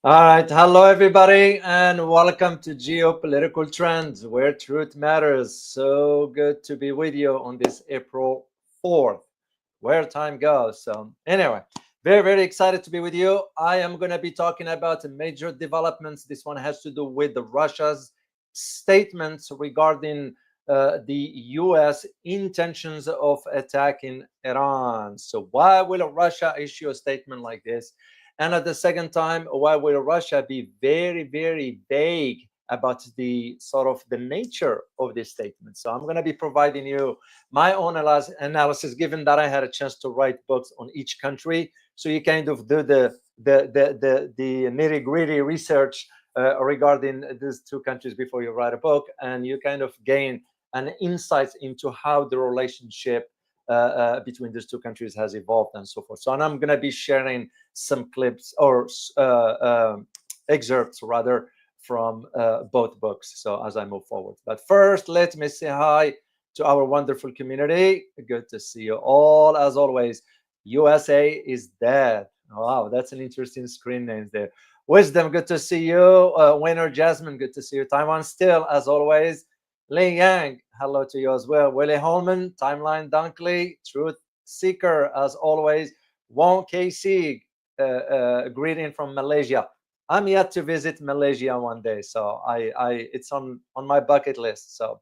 All right, hello everybody, and welcome to Geopolitical Trends, where truth matters. So good to be with you on this April 4th, where time goes. So, anyway, very excited to be with you. I am going to be talking about major developments. This one has to do with the Russia's statements regarding the U.S. intentions of attacking Iran. So, why will Russia issue a statement like this? And at the second time, why will Russia be very vague about the sort of the nature of this statement? So I'm going to be providing you my own analysis, given that I had a chance to write books on each country. So you kind of do the nitty gritty research regarding these two countries before you write a book, and you kind of gain an insight into how the relationship between these two countries has evolved and so forth. So, and I'm going to be sharing some clips or excerpts rather from both books. So as I move forward, but first, let me say hi to our wonderful community. Good to see you all. As always, USA is dead. Wow, that's an interesting screen name there. Wisdom, good to see you. Winner Jasmine, good to see you. Taiwan still, as always. Lee Yang, hello to you as well. Willie Holman, Timeline Dunkley, Truth Seeker, as always. Wong KC, greeting from Malaysia. I'm yet to visit Malaysia one day, so it's on my bucket list. So,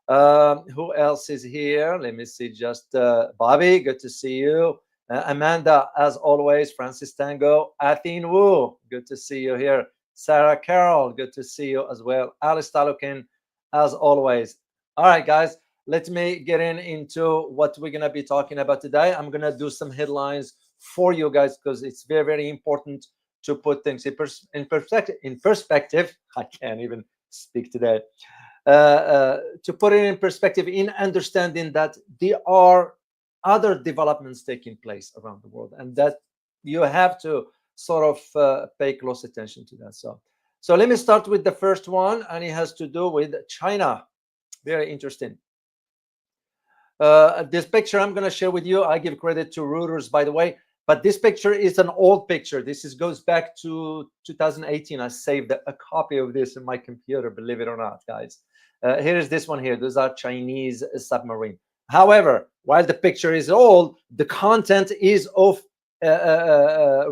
who else is here? Let me see. Just Bobby, good to see you. Amanda, as always. Francis Tango, Athene Wu, good to see you here. Sarah Carroll, good to see you as well. Alice Talukin, as always. All right, guys, let me get into what we're going to be talking about today. I'm going to do some headlines for you guys because it's very important to put things in perspective. I can't even speak today. To put it in perspective, in understanding that there are other developments taking place around the world, and that you have to sort of pay close attention to that. So let me start with the first one, and it has to do with China. Very interesting. This picture I'm going to share with you, I give credit to Reuters, by the way, but this picture is an old picture. Goes back to 2018. I saved a copy of this in my computer, believe it or not, guys. Here is this one here. Those are Chinese submarine. However, while the picture is old, the content is of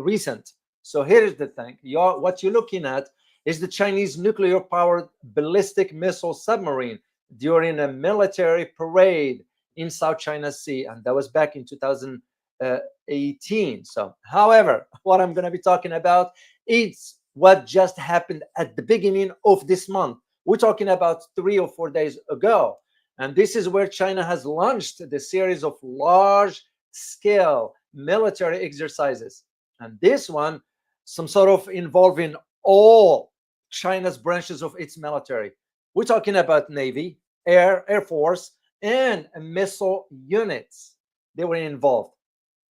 recent. So here's the thing. What you're looking at is the Chinese nuclear-powered ballistic missile submarine during a military parade in South China Sea, and that was back in 2018. So, however, what I'm going to be talking about is what just happened at the beginning of this month. We're talking about 3 or 4 days ago, and this is where China has launched the series of large-scale military exercises, and this one, some sort of involving all China's branches of its military. We're talking about Navy, Air Force, and missile units. They were involved.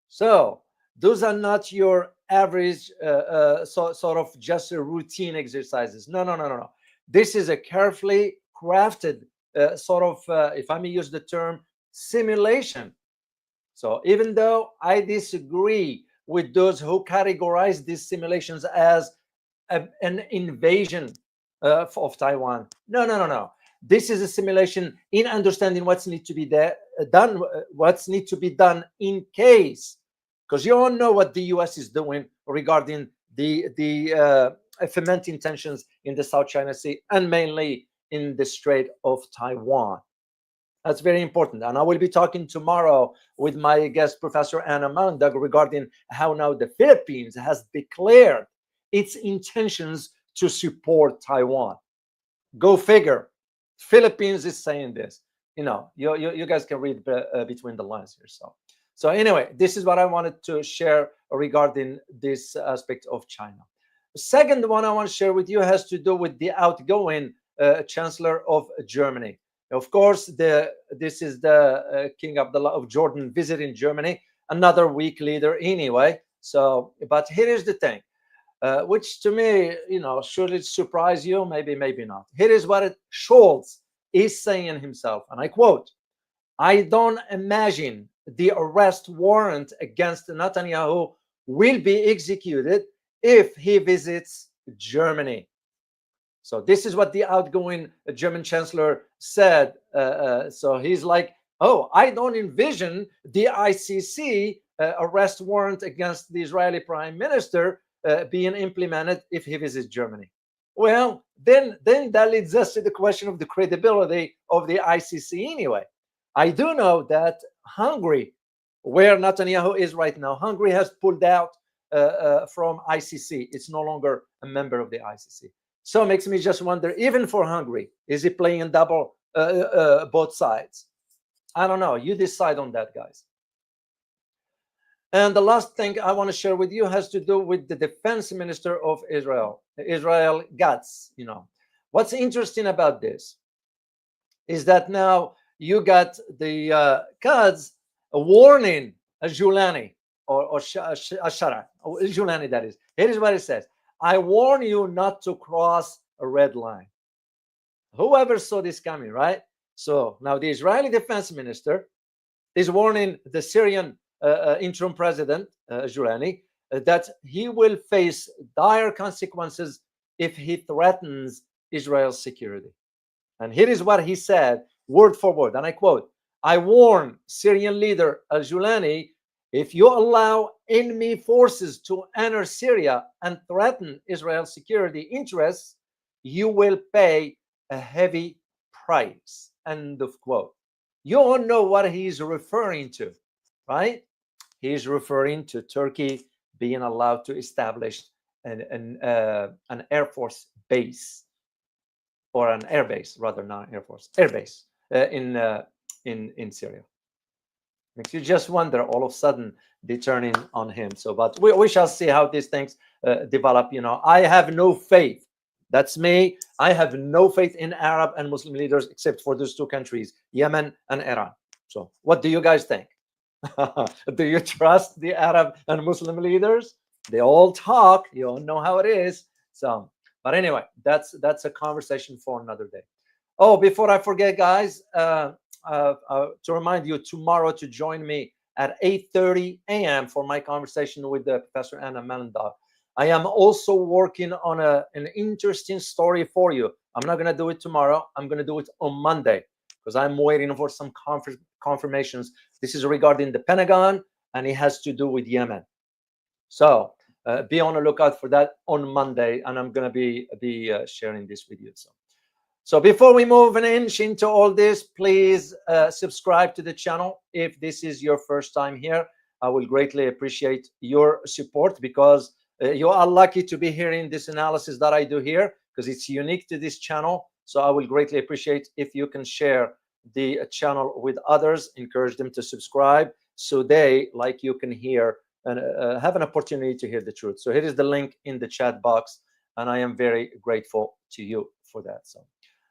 So those are not your average sort of just routine exercises. No. This is a carefully crafted sort of, if I may use the term, simulation. So even though I disagree with those who categorize these simulations as an invasion of Taiwan, no. This is a simulation in understanding what's need to be done, what's need to be done in case, because you all know what the U.S. is doing regarding the fermenting tensions in the South China Sea and mainly in the Strait of Taiwan. That's very important. And I will be talking tomorrow with my guest, Professor Anna Mandag, regarding how now the Philippines has declared its intentions to support Taiwan. Go figure. Philippines is saying this. You guys can read between the lines here. So anyway, this is what I wanted to share regarding this aspect of China. The second one I want to share with you has to do with the outgoing Chancellor of Germany. Of course, this is the King Abdullah of Jordan visiting Germany, another weak leader anyway. So, but here is the thing, which to me, should it surprise you? Maybe not. Here is what Scholz is saying himself, and I quote, "I don't imagine the arrest warrant against Netanyahu will be executed if he visits Germany. So this is what the outgoing German chancellor said. So he's like, oh, I don't envision the ICC arrest warrant against the Israeli prime minister being implemented if he visits Germany. Well, then that leads us to the question of the credibility of the ICC anyway. I do know that Hungary, where Netanyahu is right now, Hungary has pulled out from ICC. It's no longer a member of the ICC. So it makes me just wonder, even for Hungary, is he playing double both sides? I don't know. You decide on that, guys. And the last thing I want to share with you has to do with the defense minister of Israel, Israel Katz. You know, what's interesting about this is that now you got the Katz warning Julani or Ashara, Julani, that is. Here is what it says. I warn you not to cross a red line. Whoever saw this coming, right? So now the Israeli defense minister is warning the Syrian interim president, Julani, that he will face dire consequences if he threatens Israel's security. And here is what he said, word for word, and I quote, I warn Syrian leader Julani, if you allow enemy forces to enter Syria and threaten Israel's security interests, you will pay a heavy price. End of quote. You all know what he's referring to, right? He's referring to Turkey being allowed to establish an Air Force base, or an air base, rather, not Air Force, air base in Syria. Makes you just wonder, all of a sudden they turning on him. So, but we shall see how these things develop. You know, I have no faith. That's me. I have no faith in Arab and Muslim leaders except for those two countries, Yemen and Iran. So what do you guys think? Do you trust the Arab and Muslim leaders? They all talk. You all know how it is. So, but anyway, that's a conversation for another day. Oh, before I forget, guys, to remind you tomorrow to join me at 8:30 a.m. for my conversation with Professor Anna Melendorf. I am also working on an interesting story for you. I'm not going to do it tomorrow. I'm going to do it on Monday because I'm waiting for some confirmations. This is regarding the Pentagon, and it has to do with Yemen. So be on the lookout for that on Monday, and I'm going to be sharing this with you. So before we move an inch into all this, please subscribe to the channel. If this is your first time here, I will greatly appreciate your support, because you are lucky to be hearing this analysis that I do here, because it's unique to this channel. So I will greatly appreciate if you can share the channel with others, encourage them to subscribe, so they, like you, can hear and have an opportunity to hear the truth. So here is the link in the chat box, and I am very grateful to you for that. So,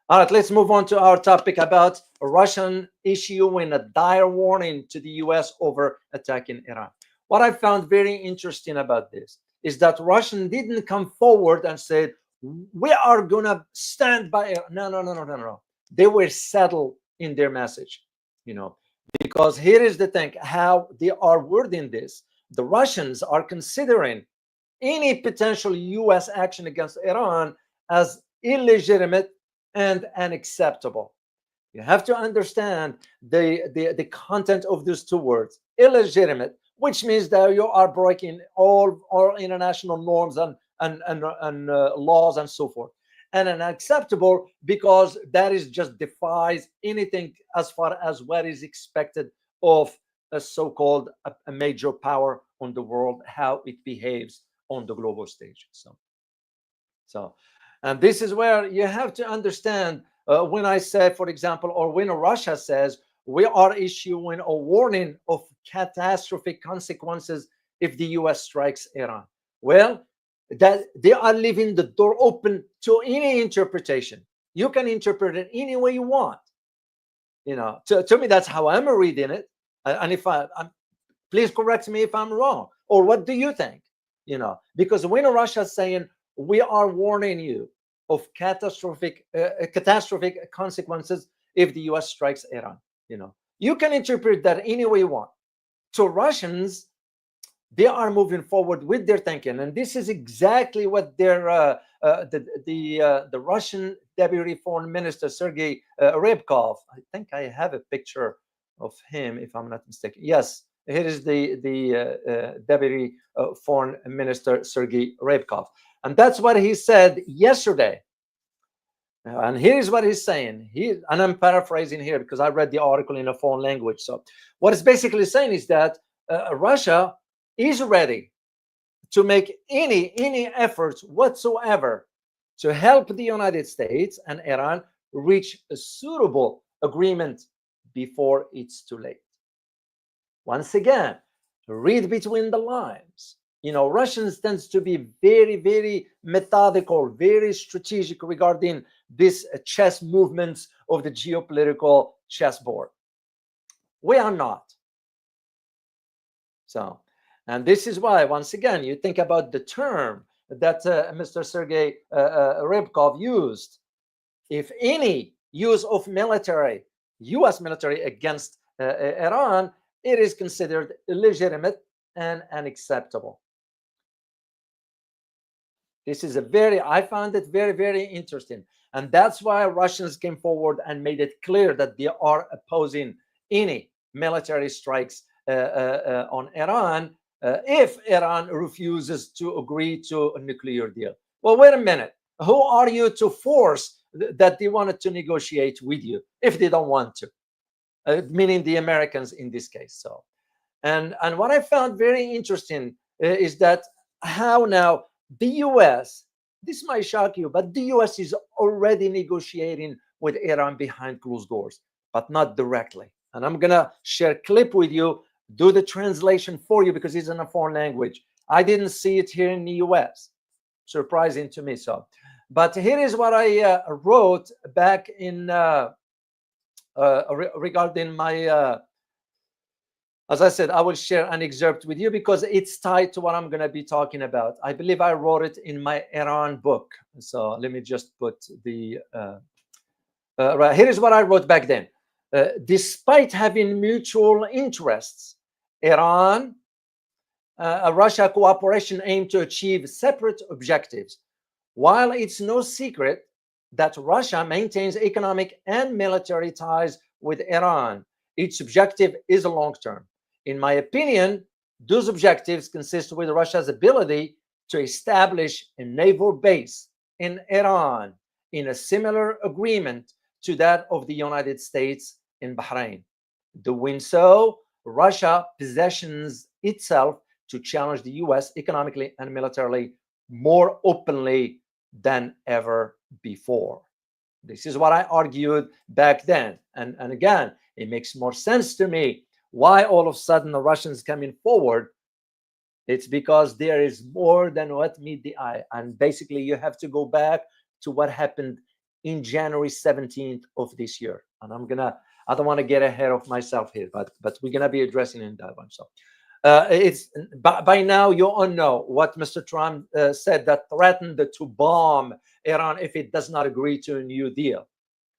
all right, let's move on to our topic about Russian issuing a dire warning to the US over attacking Iran. What I found very interesting about this is that Russia didn't come forward and said, we are going to stand by Iran. No. They were settled in their message, you know, because here is the thing, how they are wording this. The Russians are considering any potential US action against Iran as illegitimate and unacceptable. You have to understand the content of these two words. Illegitimate, which means that you are breaking all international norms and laws and so forth. And unacceptable because that is just defies anything as far as what is expected of a so-called a major power on the world, how it behaves on the global stage. So and this is where you have to understand when I say, for example, or when Russia says we are issuing a warning of catastrophic consequences if the US strikes Iran. Well, that they are leaving the door open to any interpretation. You can interpret it any way you want. You know, to me, that's how I'm reading it. And if I'm, please correct me if I'm wrong. Or what do you think? You know, because when Russia is saying we are warning you of catastrophic consequences if the US strikes Iran, you know, you can interpret that any way you want. To Russians, They are moving forward with their thinking, and this is exactly what the Russian Deputy Foreign Minister Sergei Rybkov. I think I have a picture of him, if I'm not mistaken. Yes, here is the Deputy Foreign Minister Sergei Rybkov, and that's what he said yesterday. And here's what he's saying. And I'm paraphrasing here because I read the article in a foreign language. So what it's basically saying is that Russia is ready to make any efforts whatsoever to help the United States and Iran reach a suitable agreement before it's too late. Once again, read between the lines. Russians tends to be very, very methodical, very strategic regarding this chess movements of the geopolitical chessboard. We are not. So, and this is why, once again, you think about the term that Mr. Sergei Rybkov used. If any use of military, U.S. military against Iran, it is considered illegitimate and unacceptable. This is I found it very, very interesting. And that's why Russians came forward and made it clear that they are opposing any military strikes on Iran if Iran refuses to agree to a nuclear deal. Well, wait a minute. Who are you to force that they wanted to negotiate with you if they don't want to? Meaning the Americans in this case. So, and what I found very interesting is that how now the U.S., this might shock you, but the U.S. is already negotiating with Iran behind closed doors, but not directly. And I'm going to share a clip with you, do the translation for you because it's in a foreign language. I didn't see it here in the U.S. Surprising to me. So, but here is what I wrote back in regarding my as I said, I will share an excerpt with you because it's tied to what I'm going to be talking about. I believe I wrote it in my Iran book. So let me just put the right. Here is what I wrote back then. Despite having mutual interests, Iran, Russia cooperation aim to achieve separate objectives. While it's no secret that Russia maintains economic and military ties with Iran, its objective is long-term. In my opinion, those objectives consist with Russia's ability to establish a naval base in Iran in a similar agreement to that of the United States in Bahrain. Doing so, Russia positions itself to challenge the US economically and militarily more openly than ever before. This is what I argued back then. And again, it makes more sense to me why all of a sudden the Russians coming forward. It's because there is more than what meet the eye. And basically, you have to go back to what happened in January 17th of this year. And I don't want to get ahead of myself here, but we're going to be addressing in that one. So it's by now you all know what Mr. Trump said, that threatened to bomb Iran if it does not agree to a new deal.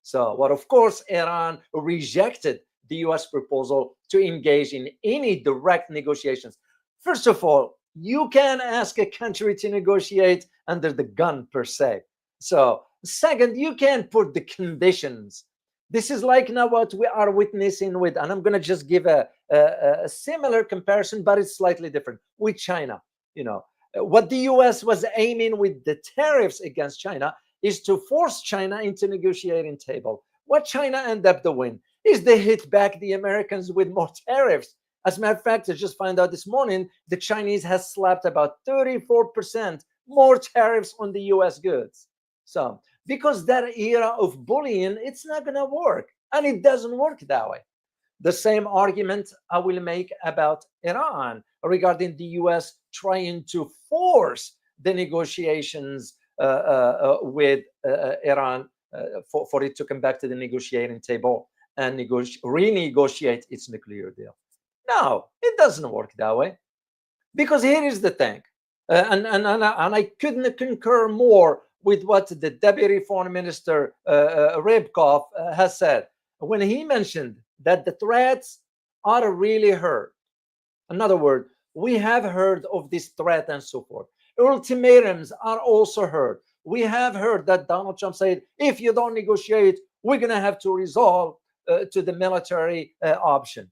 So what, of course, Iran rejected the US proposal to engage in any direct negotiations. First of all, you can ask a country to negotiate under the gun per se. So second, you can put the conditions. This is like now what we are witnessing with, and I'm going to just give a similar comparison, but it's slightly different, with China. What the US was aiming with the tariffs against China is to force China into negotiating table. What China ended up doing is they hit back the Americans with more tariffs. As a matter of fact, I just found out this morning the Chinese has slapped about 34% more tariffs on the US goods. So because that era of bullying, it's not going to work, and it doesn't work that way. The same argument I will make about Iran regarding the US trying to force the negotiations with Iran for it to come back to the negotiating table and renegotiate its nuclear deal. No, it doesn't work that way. Because here is the thing, and I couldn't concur more with what the Deputy Foreign Minister Rybkov has said when he mentioned that the threats are really heard. In other words, We have heard of this threat and so forth. Ultimatums are also heard. We have heard that Donald Trump said, if you don't negotiate, we're going to have to resolve to the military option.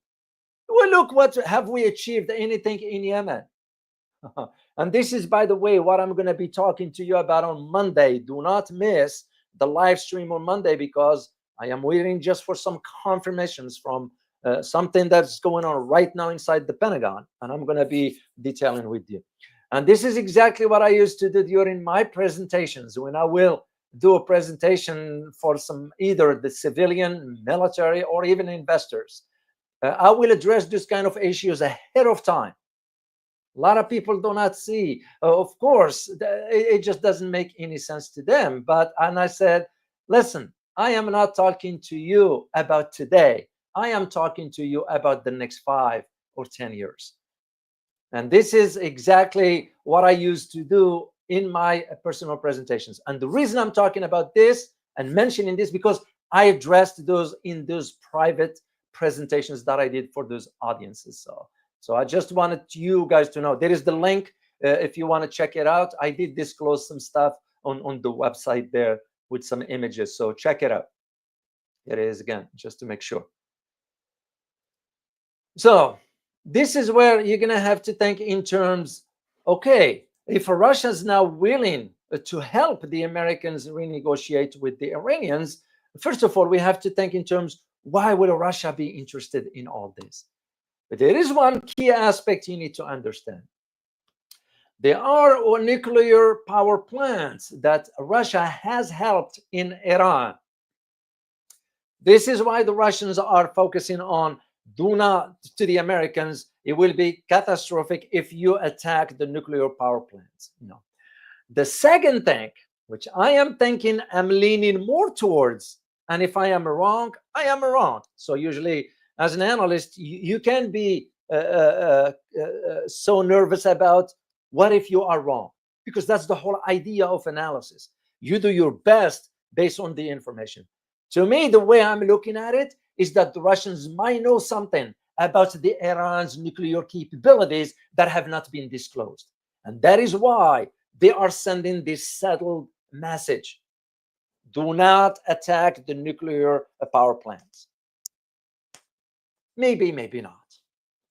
Well, look, what have we achieved anything in Yemen? And this is, by the way, what I'm going to be talking to you about on Monday. Do not miss the live stream on Monday, because I am waiting just for some confirmations from something that's going on right now inside the Pentagon, and I'm going to be detailing with you. And this is exactly what I used to do during my presentations, when I will do a presentation for some either the civilian, military, or even investors. I will address this kind of issues ahead of time. A lot of people do not see. Of course, it just doesn't make any sense to them. And I said, listen, I am not talking to you about today. I am talking to you about the next 5 or 10 years. And this is exactly what I used to do in my personal presentations. And the reason I'm talking about this and mentioning this, because I addressed those in those private presentations that I did for those audiences. So I just wanted you guys to know there is the link if you want to check it out. I did disclose some stuff on the website there with some images, so check it out. It is, again, just to make sure. So this is where you're going to have to think in terms, okay, if Russia is now willing to help the Americans renegotiate with the Iranians, first of all, we have to think in terms, why would Russia be interested in all this? But there is one key aspect you need to understand. There are nuclear power plants that Russia has helped in Iran. This is why the Russians are focusing on, do not, to the Americans, it will be catastrophic if you attack the nuclear power plants. No. The second thing, which I am thinking, I'm leaning more towards, and if I am wrong, I am wrong. So usually, as an analyst, you can be so nervous about what if you are wrong, because that's the whole idea of analysis. You do your best based on the information. To me, the way I'm looking at it is that the Russians might know something about the Iran's nuclear capabilities that have not been disclosed. And that is why they are sending this settled message. Do not attack the nuclear power plants. Maybe, maybe not.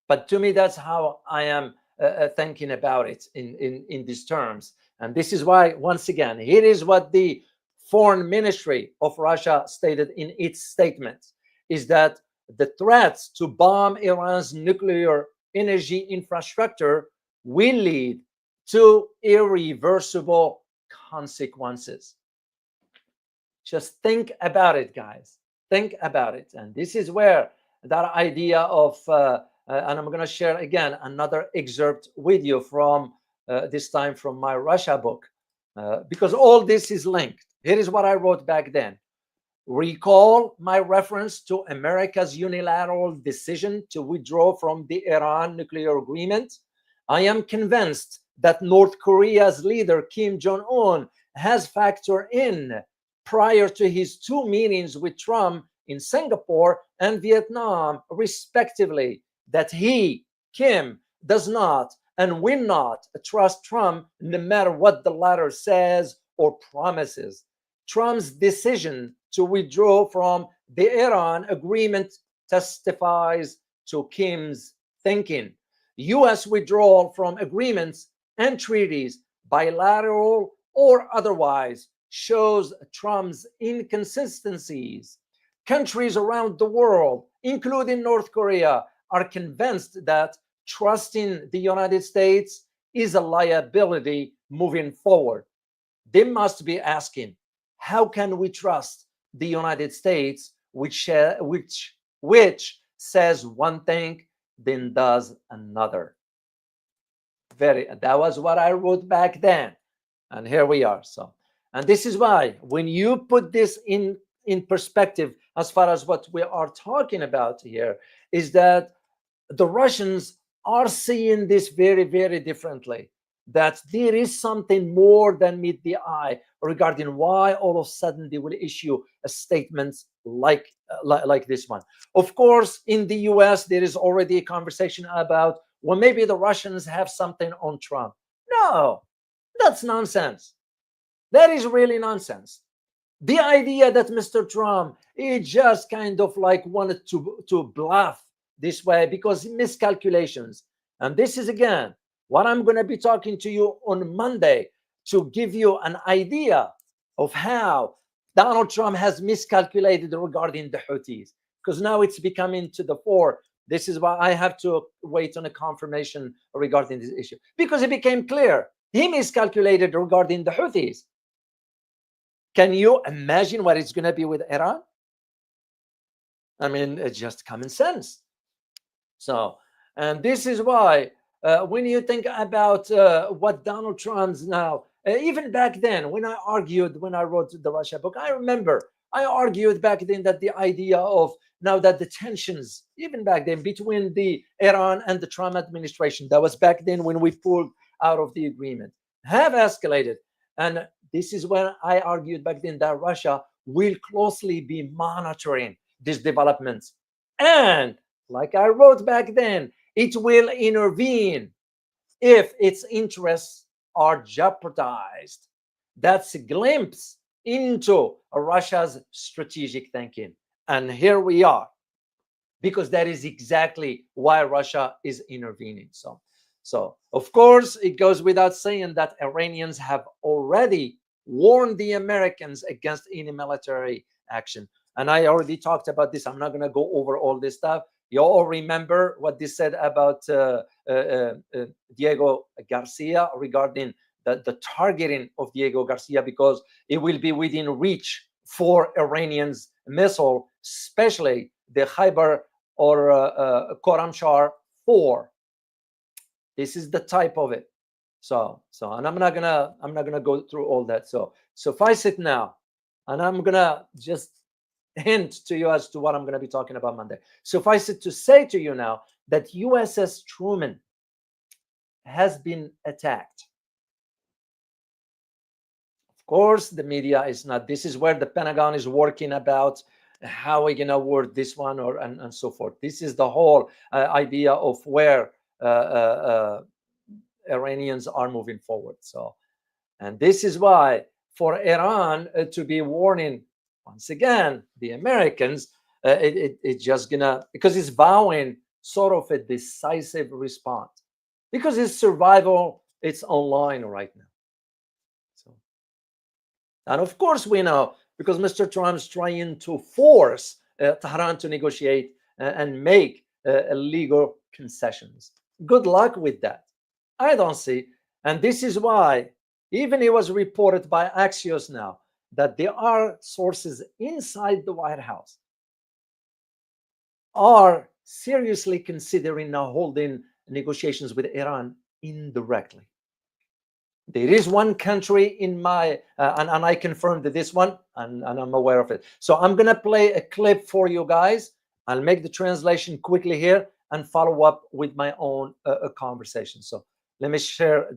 But to me, that's how I am thinking about it in these terms. And this is why, once again, here is what the Foreign Ministry of Russia stated in its statement, is that the threats to bomb Iran's nuclear energy infrastructure will lead to irreversible consequences. Just think about it, guys. Think about it. And this is where that idea of, and I'm going to share again another excerpt with you from this time from my Russia book, because all this is linked. Here is what I wrote back then. Recall my reference to America's unilateral decision to withdraw from the Iran nuclear agreement. I am convinced that North Korea's leader, Kim Jong-un, has factored in, prior to his 2 meetings with Trump in Singapore and Vietnam, respectively, that he, Kim, does not and will not trust Trump no matter what the latter says or promises. Trump's decision to withdraw from the Iran agreement testifies to Kim's thinking. U.S. withdrawal from agreements and treaties, bilateral or otherwise, shows Trump's inconsistencies. Countries around the world, including North Korea, are convinced that trusting the United States is a liability moving forward. They must be asking, how can we trust the United States, which says one thing, then does another? That was what I wrote back then. And here we are. So, and this is why when you put this in perspective, as far as what we are talking about here, is that the Russians are seeing this very, very differently. That there is something more than meet the eye regarding why all of a sudden they will issue a statement like this one. Of course, in the US, there is already a conversation about well, maybe the Russians have something on Trump. No, that's nonsense. That is really nonsense. The idea that Mr. Trump, he just kind of like wanted to bluff this way because miscalculations. And this is again what I'm going to be talking to you on Monday, to give you an idea of how Donald Trump has miscalculated regarding the Houthis, because now it's becoming to the fore. This is why I have to wait on a confirmation regarding this issue, because it became clear he miscalculated regarding the Houthis. Can you imagine what it's going to be with Iran? I mean, it's just common sense. So, and this is why when you think about what Donald Trump's now, even back then, when I wrote the Russia book, I remember I argued back then that the idea of now that the tensions, even back then, between the Iran and the Trump administration, that was back then when we pulled out of the agreement, have escalated. And this is when I argued back then that Russia will closely be monitoring these developments. And like I wrote back then, it will intervene if its interests are jeopardized. That's a glimpse into Russia's strategic thinking. And here we are, because that is exactly why Russia is intervening. So of course, it goes without saying that Iranians have already warned the Americans against any military action. And I already talked about this. I'm not going to go over all this stuff. You all remember what they said about Diego Garcia regarding the targeting of Diego Garcia, because it will be within reach for Iranians' missile, especially the Khyber or Khorramshahr 4. This is the type of it. So and I'm not gonna go through all that. So suffice it now, and I'm gonna just hint to you as to what I'm gonna be talking about Monday. Suffice it to say to you now that USS Truman has been attacked. Of course, the media is not. This is where the Pentagon is working about how we're gonna word this one, or and so forth. This is the whole idea of where Iranians are moving forward. So, and this is why for Iran to be warning once again the Americans, it's just gonna, because it's vowing sort of a decisive response, because its survival, it's online right now. So, and of course we know, because Mr. Trump's trying to force Tehran to negotiate and make illegal concessions. Good luck with that. I don't see. And this is why even it was reported by Axios now that there are sources inside the White House are seriously considering now holding negotiations with Iran indirectly. There is one country in my, and I confirmed this one, and I'm aware of it. So I'm going to play a clip for you guys. I'll make the translation quickly here and follow up with my own conversation. So let me share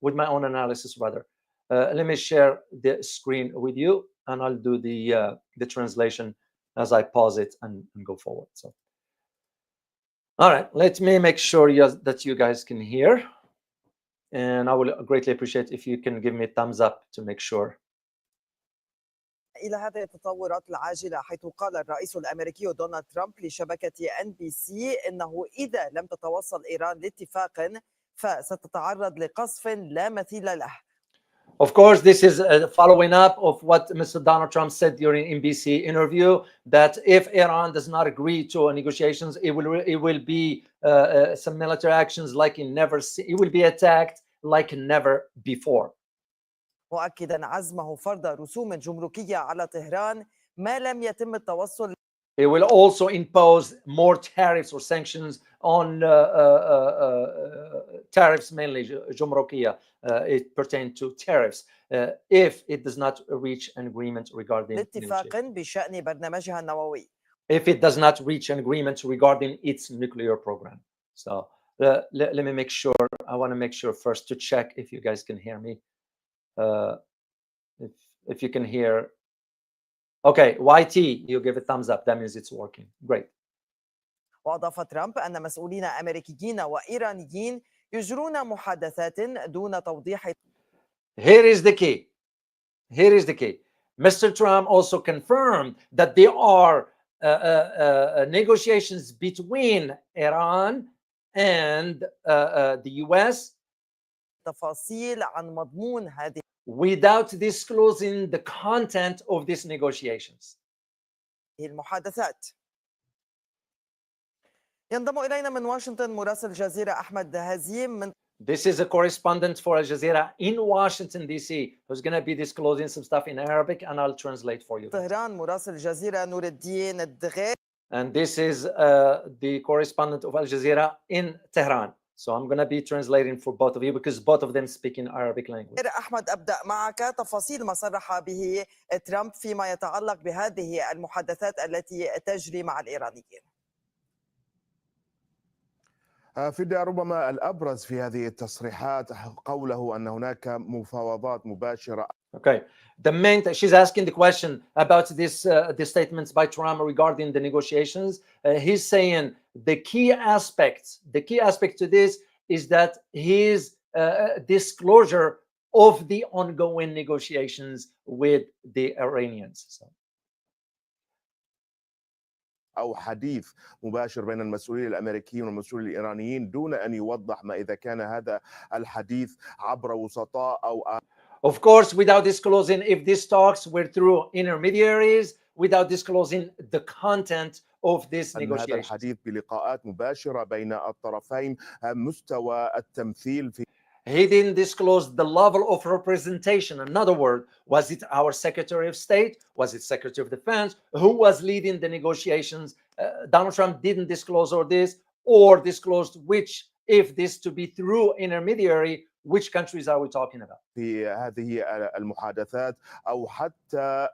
with my own analysis rather. Let me share the screen with you, and I'll do the translation as I pause it and go forward. So, all right, let me make sure that you guys can hear, and I will greatly appreciate if you can give me a thumbs up to make sure. إلى هذه التطورات العاجلة، حيث قال الرئيس الأمريكي دونالد ترامب لشبكة NBC إنه إذا لم تتوصل إيران لاتفاق فستتعرض لقصف لا مثيل له. Of course, this is following up of what Mr. Donald Trump said during NBC interview, that if Iran does not agree to negotiations, it will be some military actions like it will be attacked like never before. مؤكدا عزمه فرض رسوم جمركية على طهران ما لم يتم التوصل. It will also impose more tariffs or sanctions on tariffs, mainly Jumrokiya. It pertains to tariffs if it does not reach an agreement regarding اتفاق بشأن برنامجها النووي. If it does not reach an agreement regarding its nuclear program. So let me make sure. I want to make sure first to check if you guys can hear me. If you can hear. Okay, YT, you give a thumbs up. That means it's working. Great. وأضاف ترامب أن مسؤولين أمريكيين وإيرانيين يجرون محادثات دون توضيح. Here is the key. Here is the key. Mr. Trump also confirmed that there are negotiations between Iran and the US تفاصيل عن مضمون هذه without disclosing the content of these negotiations. المحادثات. ينضم إلينا من واشنطن مراسل الجزيرة أحمد هزيم من This is a correspondent for Al Jazeera in Washington, D.C., who's going to be disclosing some stuff in Arabic, and I'll translate for you. طهران مراسل الجزيرة نور الدين الدغير. And this is the correspondent of Al Jazeera in Tehran. So I'm going to be translating for both of you because both of them speak in Arabic language. أحمد أبدأ معك تفاصيل ما صرح به ترامب فيما يتعلق بهذه المحادثات التي تجري مع الإيرانيين. فدى ربما الأبرز في هذه التصريحات قوله أن هناك مفاوضات مباشرة. Okay. She's asking the question about the statements by Trump regarding the negotiations. He's saying the key aspect to this is that his disclosure of the ongoing negotiations with the Iranians. So. أو حديث مباشر بين المسؤولين الأمريكيين والمسؤولين الإيرانيين دون أن يوضح ما إذا كان هذا الحديث عبر وسطاء أو Of course, without disclosing if these talks were through intermediaries, without disclosing the content of this negotiation. هذا الحديث بلقاءات مباشرة بين الطرفين مستوى التمثيل في. He didn't disclose the level of representation. In other words, was it our Secretary of State? Was it Secretary of Defense? Who was leading the negotiations? Donald Trump didn't disclose all this or disclosed which, if this to be through intermediary, which countries are we talking about? في هذه المحادثات أو حتى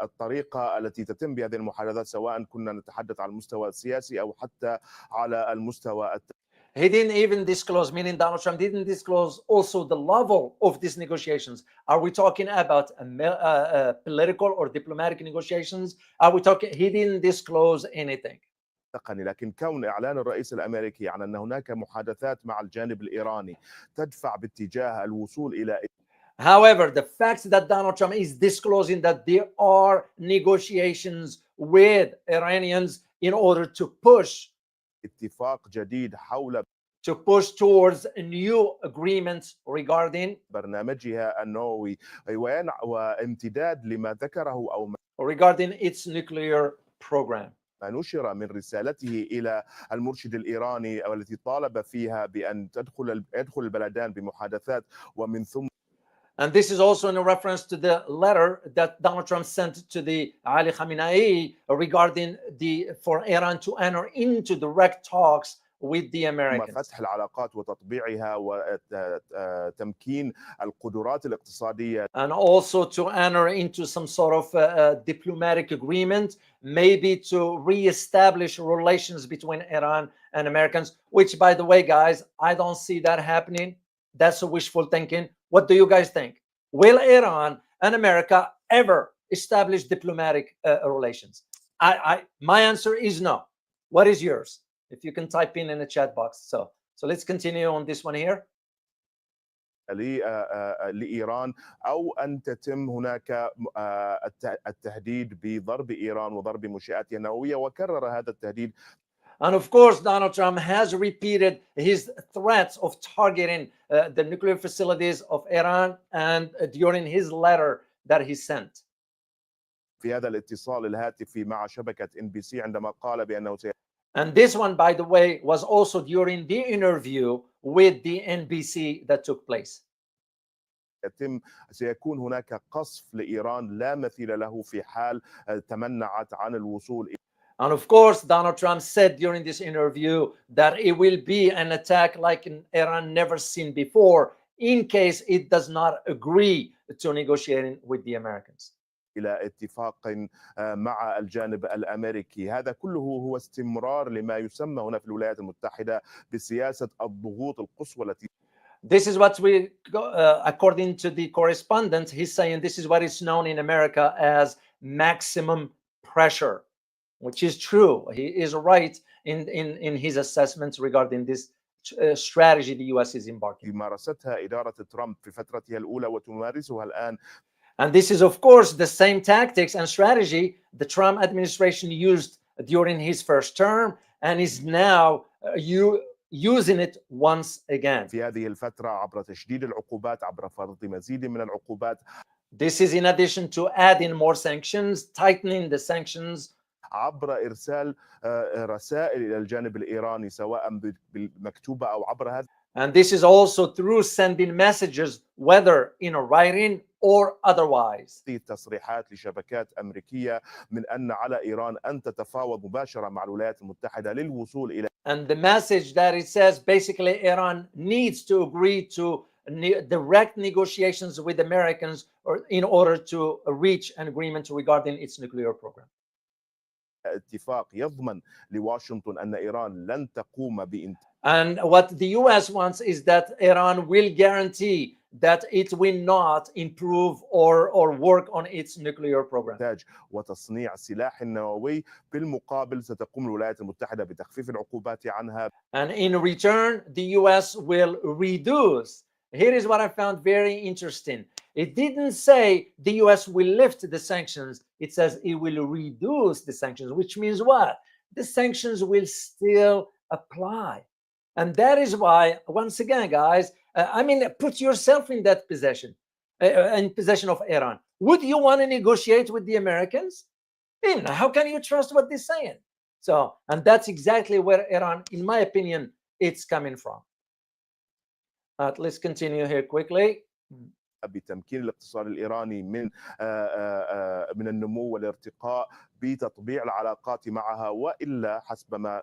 الطريقة التي تتم بهذه المحادثات سواء كنا نتحدث على المستوى السياسي أو حتى على المستوى. He didn't even disclose, meaning Donald Trump didn't disclose also the level of these negotiations. Are we talking about political or diplomatic negotiations? Are we talking? He didn't disclose anything. لكن كون إعلان الرئيس الأمريكي عن أن هناك محادثات مع الجانب الإيراني تدفع باتجاه الوصول إلى. However, the fact that Donald Trump is disclosing that there are negotiations with Iranians in order to push اتفاق جديد حول to push towards a new agreement regarding برنامجها النووي وامتداد لما ذكره أو regarding its nuclear program. ما نشر من رسالته إلى المرشد الإيراني والتي طالب فيها بأن يدخل البلدان بمحادثات ومن ثم. And this is also in a reference to the letter that Donald Trump sent to the Ali Khamenei regarding for Iran to enter into direct talks with the Americans. فتح العلاقات وتطبيعها وتمكين القدرات الاقتصادية. And also to enter into some sort of diplomatic agreement, maybe to reestablish relations between Iran and Americans, which, by the way, guys, I don't see that happening. That's a wishful thinking. What do you guys think? Will Iran and America ever establish diplomatic relations? My answer is no. What is yours? If you can type in the chat box. So let's continue on this one here. لإيران أو أن تتم هناك التهديد بضرب إيران وضرب منشآتها النووية وكرر هذا التهديد. And of course, Donald Trump has repeated his threats of targeting the nuclear facilities of Iran and during his letter that he sent. في هذا الاتصال الهاتفي مع شبكة NBC عندما قال بأنه And this one, by the way, was also during the interview with the NBC that took place. سيكون هناك قصف لإيران لا مثيل له في حال تمنعت عن الوصول. And of course, Donald Trump said during this interview that it will be an attack like in Iran never seen before in case it does not agree to negotiating with the Americans. إلى اتفاق مع الجانب الأمريكي. هذا كله هو استمرار لما يسمى هنا في الولايات المتحدة بسياسة الضغوط القصوى التي. This is what we, according to the correspondent, he's saying this is what is known in America as maximum pressure. which is true. He is right in his assessments regarding this strategy the US is embarking. مارستها إدارة ترامب في فترتها الأولى وتمارسها الآن. And this is, of course, the same tactics and strategy the Trump administration used during his first term and is now using it once again. في هذه الفترة عبر تشديد العقوبات، عبر فرض مزيد من العقوبات. This is in addition to adding more sanctions, tightening the sanctions. عبر إرسال رسائل إلى الجانب الإيراني سواء بالمكتوبة أو عبر هذا. And this is also through sending messages, whether in a writing or otherwise. هذه التصريحات لشبكات أمريكية من أن على إيران أن تتفاوض مباشرة مع الولايات المتحدة للوصول إلى. And the message that it says basically Iran needs to agree to direct negotiations with Americans in order to reach an agreement regarding its nuclear program. اتفاق يضمن لواشنطن أن إيران لن تقوم And what the US wants is that Iran will guarantee that it will not improve or work on its nuclear program. وتصنيع سلاح نووي. بالمقابل ستقوم الولايات المتحدة بتخفيف العقوبات عنها. And in return, the US will reduce. Here is what I found very interesting. It didn't say the US will lift the sanctions. It says it will reduce the sanctions, which means what? The sanctions will still apply. And that is why, once again, guys, put yourself in that position, in possession of Iran. Would you want to negotiate with the Americans? How can you trust what they're saying? So, and that's exactly where Iran, in my opinion, it's coming from. Let's continue here quickly. بتمكين الاقتصاد الإيراني من النمو والارتقاء بتطبيع العلاقات معها وإلا حسب ما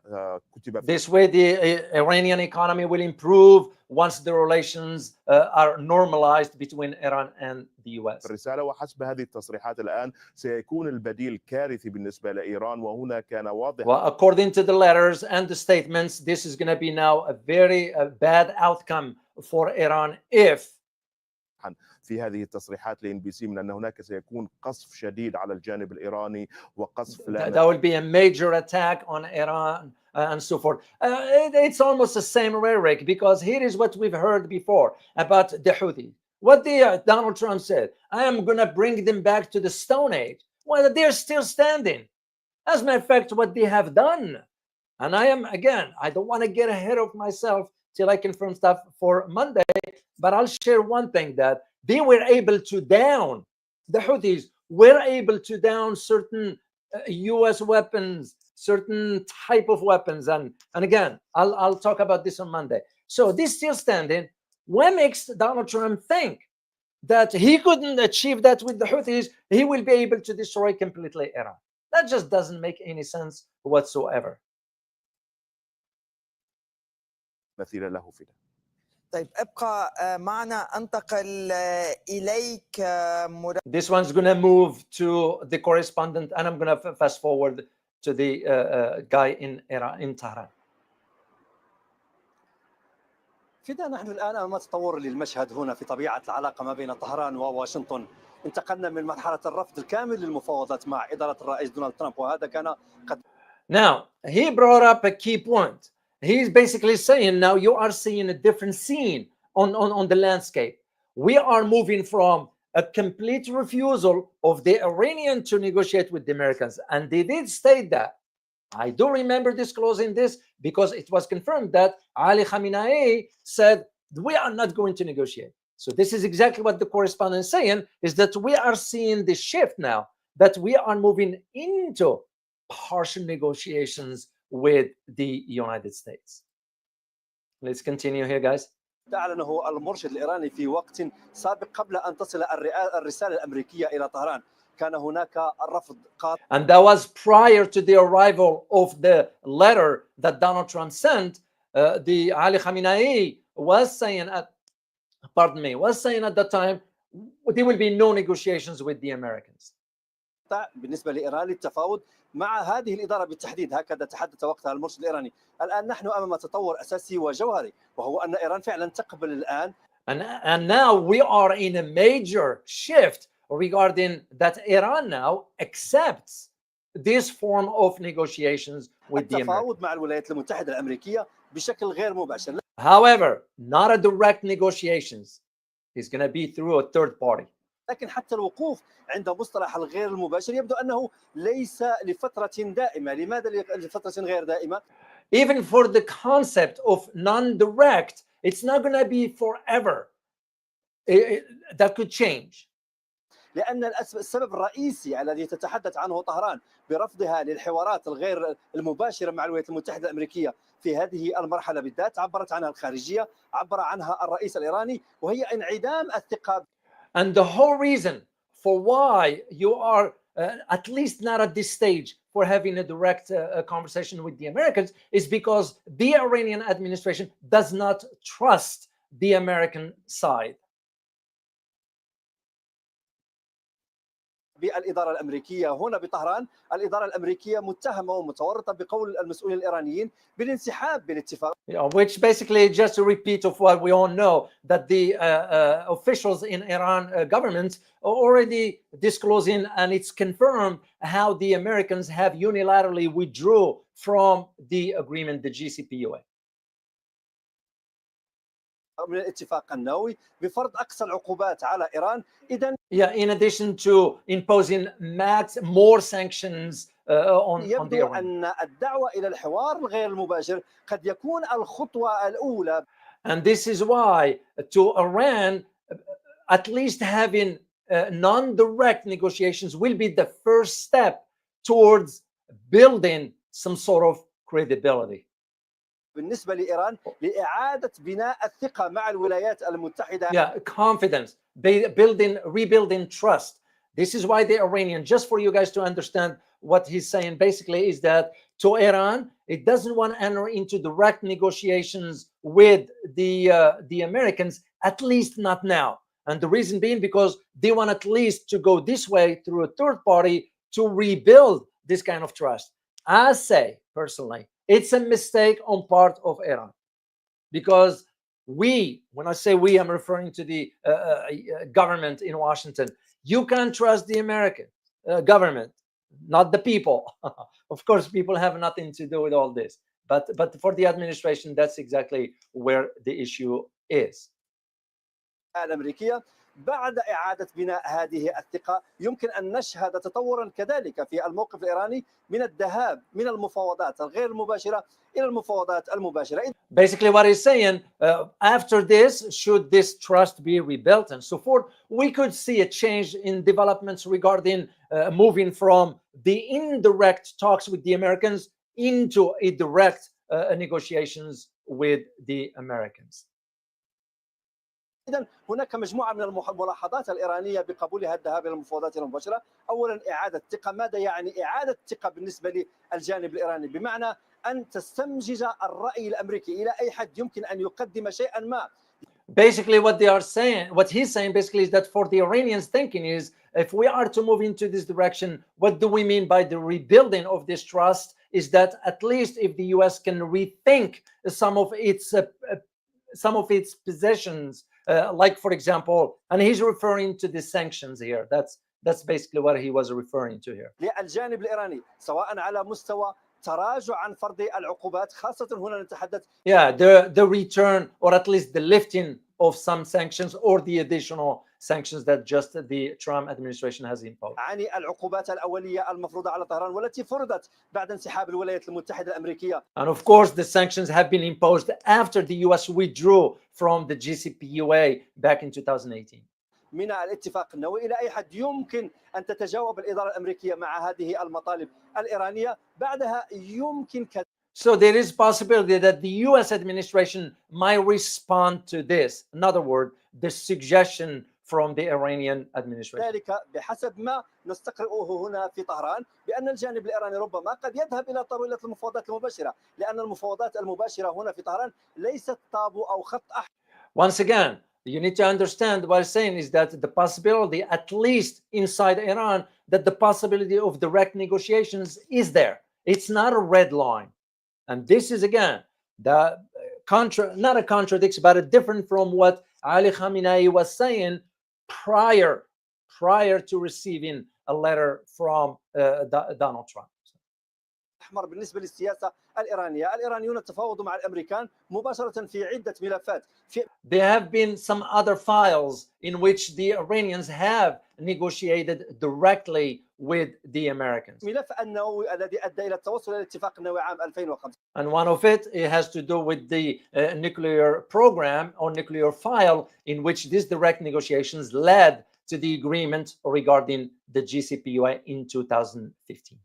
كتب. This way the Iranian economy will improve once the relations are normalized between Iran and the US. الرسالة وحسب هذه التصريحات الآن سيكون البديل كارثي بالنسبة لإيران وهنا كان واضح. Well, according to the letters and the statements, this is going to be now a very bad outcome for Iran if في هذه التصريحات لإن بي سي من أن هناك سيكون قصف شديد على الجانب الإيراني وقصف that will be a major attack on Iran and so forth. It's almost the same rhetoric because here is what we've heard before about the Houthi. What Donald Trump said, I am going to bring them back to the Stone Age. Well, they're still standing. As a matter of fact, what they have done. And I don't want to get ahead of myself till I confirm stuff for Monday, but I'll share one thing that they were able to down, the Houthis were able to down certain US weapons, certain type of weapons. And again, I'll talk about this on Monday. So this still standing. What makes Donald Trump think that he couldn't achieve that with the Houthis? He will be able to destroy completely Iran. That just doesn't make any sense whatsoever. مثير له في ده. طيب ابقى معنا انتقل اليك This one's going to move to the correspondent and I'm going to fast forward to the guy in Tehran. فدا نحن الآن أمام تطور للمشهد هنا في طبيعة العلاقة ما بين طهران وواشنطن. انتقلنا من مرحلة الرفض الكامل للمفاوضات مع إدارة الرئيس دونالد ترامب وهذا كان قد. Now, he brought up a key point. He's basically saying now you are seeing a different scene on the landscape. We are moving from a complete refusal of the Iranian to negotiate with the Americans. And they did state that. I do remember disclosing this because it was confirmed that Ali Khamenei said, we are not going to negotiate. So this is exactly what the correspondent is saying, is that we are seeing the shift now, that we are moving into partial negotiations with the United States. Let's continue here, guys. أعلنه المرشد الإيراني في وقت سابق قبل أن تصل الرسالة الأمريكية إلى طهران. كان هناك الرفض قاطع. And that was prior to the arrival of the letter that Donald Trump sent. The Ali Khamenei was saying at that time there will be no negotiations with the Americans. بالنسبة لإيران للتفاوض مع هذه الإدارة بالتحديد، هكذا تحدث وقتها المرشد الإيراني. الآن نحن أمام تطور أساسي وجوهري وهو أن إيران فعلا تقبل الآن. And now we are in a major shift regarding that Iran now accepts this form of negotiations with the Americans. التفاوض مع الولايات المتحدة الأمريكية بشكل غير مباشر. However, not a direct negotiations. It's going to be through a third party. لكن حتى الوقوف عند مصطلح الغير المباشر يبدو أنه ليس لفترة دائمة. لماذا لفترة غير دائمة؟ Even for the concept of non-direct, it's not going to be forever. That could change. لأن السبب الرئيسي الذي تتحدث عنه طهران برفضها للحوارات الغير المباشرة مع الولايات المتحدة الأمريكية في هذه المرحلة بالذات عبرت عنها الخارجية، عبر عنها الرئيس الإيراني، وهي انعدام الثقة. And the whole reason for why you are at least not at this stage for having a direct conversation with the Americans is because the Iranian administration does not trust the American side. بالإدارة الأمريكية هنا بطهران، الإدارة الأمريكية متهمة ومتورطة بقول المسؤولين الإيرانيين بالانسحاب بالاتفاق. Which basically just a repeat of what we all know, that the officials in Iran government are already disclosing, and it's confirmed how the Americans have unilaterally withdrew from the agreement, the GCPOA. من الاتفاق النووي بفرض أقصى العقوبات على إيران. إذن in addition to imposing more sanctions on the يبدو Iran. أن الدعوة إلى الحوار الغير المباشر قد يكون الخطوة الأولى. And this is why to Iran, at least having non-direct negotiations will be the first step towards building some sort of credibility. بالنسبة لإيران لإعادة بناء الثقة مع الولايات المتحدة. Confidence, rebuilding trust. This is why the Iranian, just for you guys to understand what he's saying basically, is that to Iran, it doesn't want to enter into direct negotiations with the Americans, at least not now. And the reason being because they want at least to go this way through a third party to rebuild this kind of trust. I say personally, it's a mistake on part of Iran, because when I say we, I'm referring to the government in Washington. You can't trust the American government, not the people. Of course, people have nothing to do with all this, but for the administration, that's exactly where the issue is. الأمريكية بعد إعادة بناء هذه الثقة يمكن أن نشهد تطورا كذلك في الموقف الإيراني من الذهاب من المفاوضات الغير المباشرة إلى المفاوضات المباشرة. Basically what he's saying, after this, should this trust be rebuilt and so forth, we could see a change in developments regarding moving from the indirect talks with the Americans into a direct negotiations with the Americans. إذن هناك مجموعة من الملاحظات الإيرانية بقبولها الذهاب إلى المفاوضات المباشرة. أولا إعادة ثقة. ماذا يعني إعادة ثقة بالنسبة للجانب الإيراني؟ بمعنى أن تستمجج الرأي الأمريكي إلى أي حد يمكن أن يقدم شيئا ما. Basically what he's saying basically is that for the Iranians thinking is, if we are to move into this direction, what do we mean by the rebuilding of this trust? Is that at least if the US can rethink some of its possessions, like for example, and he's referring to the sanctions here. That's basically what he was referring to here. للجانب الإيراني سواء على مستوى تراجع عن فرض العقوبات، خاصة هنا نتحدث the return or at least the lifting of some sanctions or the additional sanctions that just the Trump administration has imposed. عن العقوبات الأولية المفروضة على طهران والتي فرضت بعد انسحاب الولايات المتحدة الأمريكية. And of course the sanctions have been imposed after the US withdrew from the GCPOA back in 2018. من الاتفاق النووي. إلى أي حد يمكن أن تتجاوب الإدارة الأمريكية مع هذه المطالب الإيرانية؟ بعدها يمكن So there is possibility that the US administration might respond to this. In other words, the suggestion from the Iranian administration. ذلك بحسب ما نستقرئه هنا في طهران بأن الجانب الإيراني ربما قد يذهب إلى طاولة المفاوضات المباشرة، لأن المفاوضات المباشرة هنا في طهران ليست طابو أو خط أحمر. Once again, you need to understand what I'm saying is that the possibility, at least inside Iran, that the possibility of direct negotiations is there. It's not a red line. And this is, again, the not a contradiction, but a different from what Ali Khamenei was saying prior to receiving a letter from Donald Trump. احمر بالنسبه للسياسه الايرانيه، الايرانيون تفاوضوا مع الامريكان مباشره في عده ملفات. There have been some other files in which the Iranians have negotiated directly with the Americans. ملف النووي الذي ادى الى التوصل الى الاتفاق النووي عام 2005. And one of it has to do with the nuclear program or nuclear file in which these direct negotiations led to the agreement regarding the GCPOA in 2015.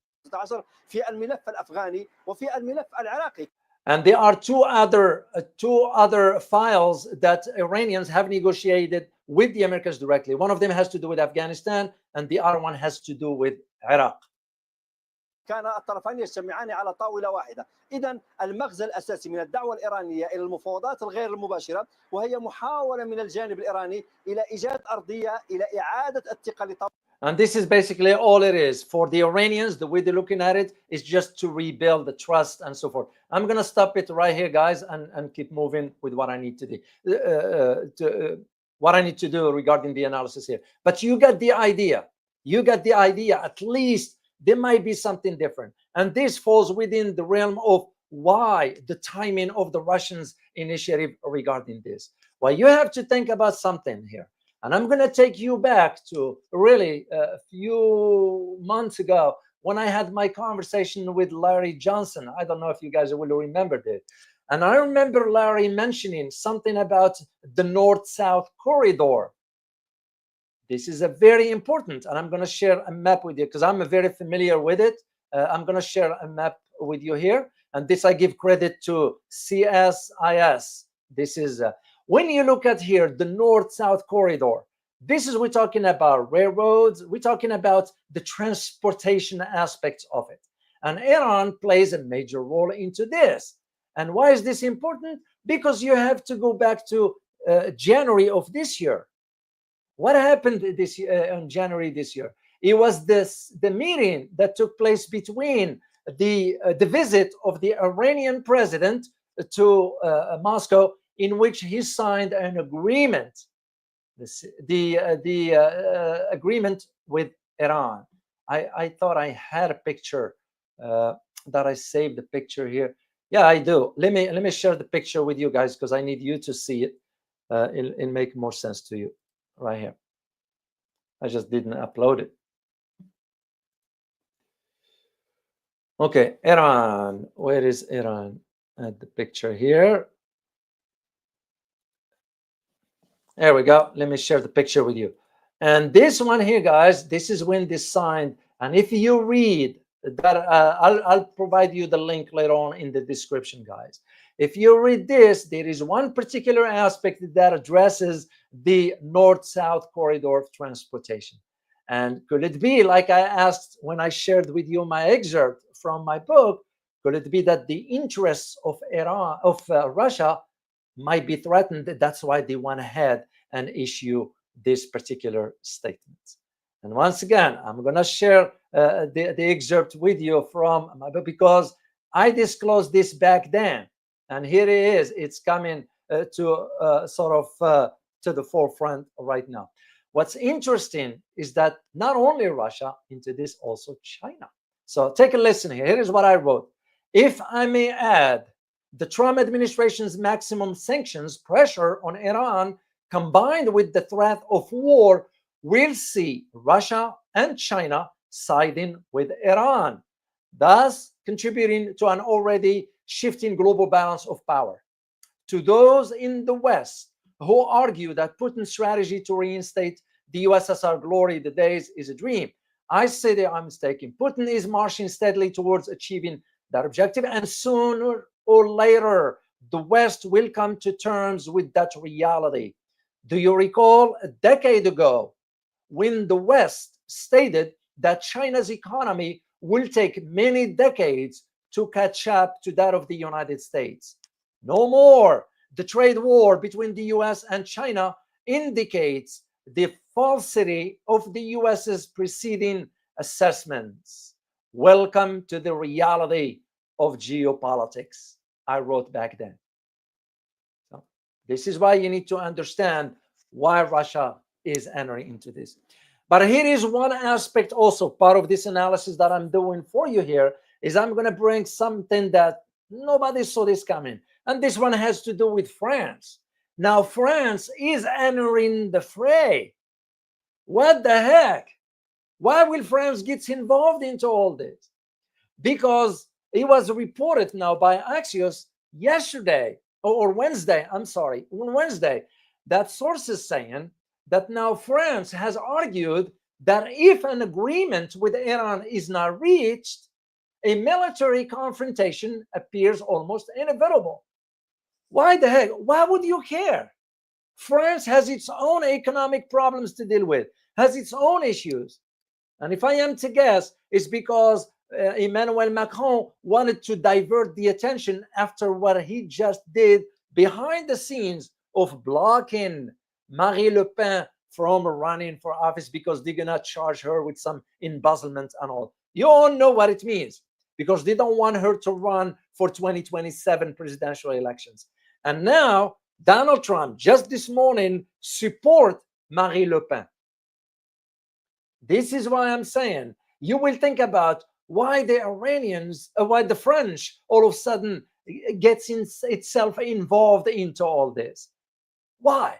في الملف الافغاني وفي الملف العراقي. And there are two other files that Iranians have negotiated with the Americans directly. One of them has to do with Afghanistan, and the other one has to do with Iraq. كان الطرفان يجتمعان على طاولة واحدة. إذن المغزى الأساسي من الدعوة الإيرانية إلى المفاوضات الغير المباشرة وهي محاولة من الجانب الإيراني إلى إيجاد أرضية إلى إعادة الثقة. And this is basically all it is. For the Iranians, the way they're looking at it is just to rebuild the trust and so forth. I'm going to stop it right here, guys, and keep moving with what I need to do. What I need to do regarding the analysis here. But you get the idea. You get the idea. At least there might be something different. And this falls within the realm of why the timing of the Russians' initiative regarding this. Well, you have to think about something here. And I'm going to take you back to really a few months ago when I had my conversation with Larry Johnson. I don't know if you guys will remember this. And I remember Larry mentioning something about the North-South corridor. This is a very important, and I'm going to share a map with you because I'm very familiar with it. I'm going to share a map with you here. And this I give credit to CSIS. This is... when you look at here, the North-South corridor, this is, we're talking about railroads, we're talking about the transportation aspects of it. And Iran plays a major role into this. And why is this important? Because you have to go back to January of this year. What happened this in January this year? It was the meeting that took place between the visit of the Iranian president to Moscow, in which he signed an agreement, the agreement with Iran. I thought I had a picture that I saved the picture here. Yeah, I do. Let me share the picture with you guys because I need you to see it. It'll make more sense to you right here. I just didn't upload it. Okay, Iran. Where is Iran? At the picture here. There we go. Let me share the picture with you. And this one here, guys, this is when this signed. And if you read that, I'll provide you the link later on in the description, guys. If you read this, there is one particular aspect that addresses the North-South corridor of transportation. And could it be, like I asked when I shared with you my excerpt from my book, could it be that the interests of Russia might be threatened? That's why they went ahead and issue this particular statement. And once again, I'm going to share the excerpt with you from my book because I disclosed this back then. And here it is. It's coming to the forefront right now. What's interesting is that not only Russia into this, also China. So take a listen here. Here is what I wrote. If I may add, the Trump administration's maximum sanctions pressure on Iran, combined with the threat of war, will see Russia and China siding with Iran, thus contributing to an already shifting global balance of power. To those in the West who argue that Putin's strategy to reinstate the USSR glory the days is a dream, I say they are mistaken. Putin is marching steadily towards achieving that objective, and sooner or later, the West will come to terms with that reality. Do you recall a decade ago when the West stated that China's economy will take many decades to catch up to that of the United States? No more. The trade war between the US and China indicates the falsity of the US's preceding assessments. Welcome to the reality of geopolitics, I wrote back then. So this is why you need to understand why Russia is entering into this. But here is one aspect also, part of this analysis that I'm doing for you here, is I'm going to bring something that nobody saw this coming. And this one has to do with France. Now, France is entering the fray. What the heck? Why will France get involved into all this? Because it was reported now by Axios yesterday or Wednesday, I'm sorry, on Wednesday, that sources saying that now France has argued that if an agreement with Iran is not reached, a military confrontation appears almost inevitable. Why the heck? Why would you care? France has its own economic problems to deal with, has its own issues. And if I am to guess, it's because Emmanuel Macron wanted to divert the attention after what he just did behind the scenes of blocking Marine Le Pen from running for office because they're going to charge her with some embezzlement and all. You all know what it means, because they don't want her to run for 2027 presidential elections. And now Donald Trump, just this morning, support Marine Le Pen. This is why I'm saying you will think about why the Iranians, why the French all of a sudden gets itself involved into all this. Why?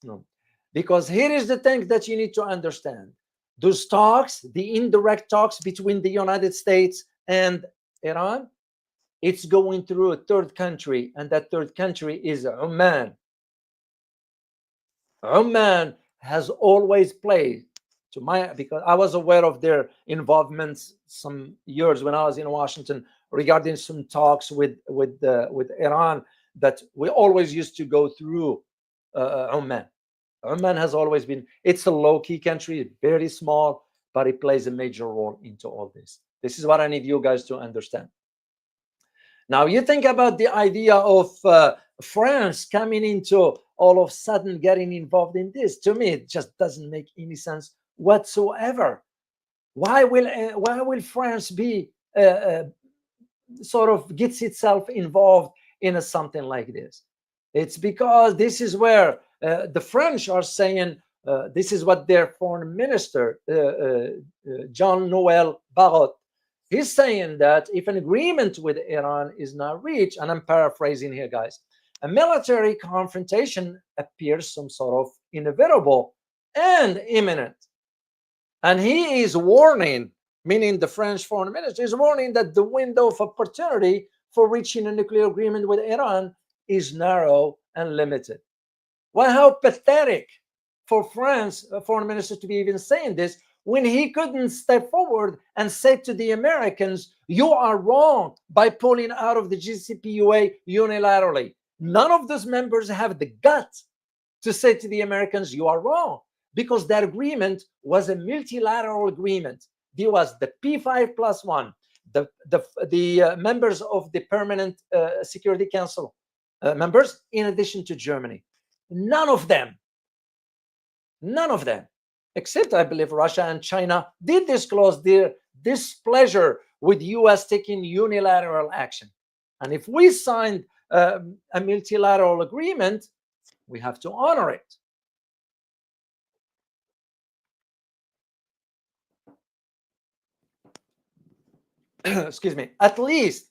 No. Because here is the thing that you need to understand. Those talks, the indirect talks between the United States and Iran, it's going through a third country, and that third country is Oman. Oman has always played, because I was aware of their involvement some years when I was in Washington regarding some talks with Iran that we always used to go through Oman. Oman has always been, it's a low-key country, very small, but it plays a major role into all this. This is what I need you guys to understand. Now, you think about the idea of France coming into all of a sudden getting involved in this. To me, it just doesn't make any sense whatsoever. Why will France be sort of gets itself involved in something like this? It's because this is where the French are saying, this is what their foreign minister, Jean-Noël Barrot, he's saying that if an agreement with Iran is not reached, and I'm paraphrasing here, guys, a military confrontation appears some sort of inevitable and imminent. And he is warning, meaning the French foreign minister is warning that the window of opportunity for reaching a nuclear agreement with Iran is narrow and limited. Well, how pathetic for France foreign minister to be even saying this when he couldn't step forward and say to the Americans, you are wrong by pulling out of the JCPOA unilaterally. None of those members have the guts to say to the Americans, you are wrong, because that agreement was a multilateral agreement. There was the P5+1, the members of the Permanent Security Council members, in addition to Germany. None of them, except I believe Russia and China, did disclose their displeasure with US taking unilateral action. And if we signed a multilateral agreement, we have to honor it. Excuse me, at least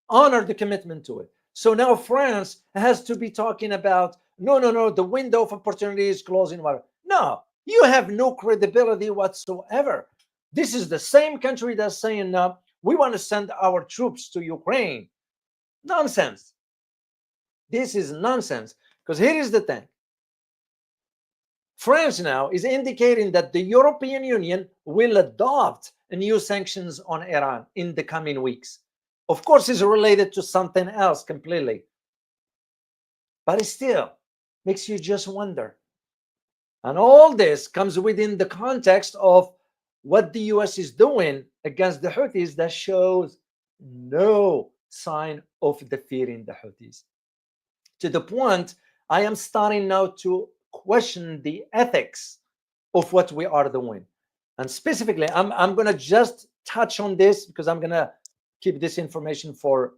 honor the commitment to it. So now France has to be talking about, no, the window of opportunity is closing. No, you have no credibility whatsoever. This is the same country that's saying, no, we want to send our troops to Ukraine. Nonsense. This is nonsense. Because here is the thing. France now is indicating that the European Union will adopt new sanctions on Iran in the coming weeks. Of course, it's related to something else completely. But it still makes you just wonder. And all this comes within the context of what the US is doing against the Houthis that shows no sign of defeating the Houthis. To the point, I am starting now to question the ethics of what we are doing. And specifically, I'm going to just touch on this because I'm going to keep this information for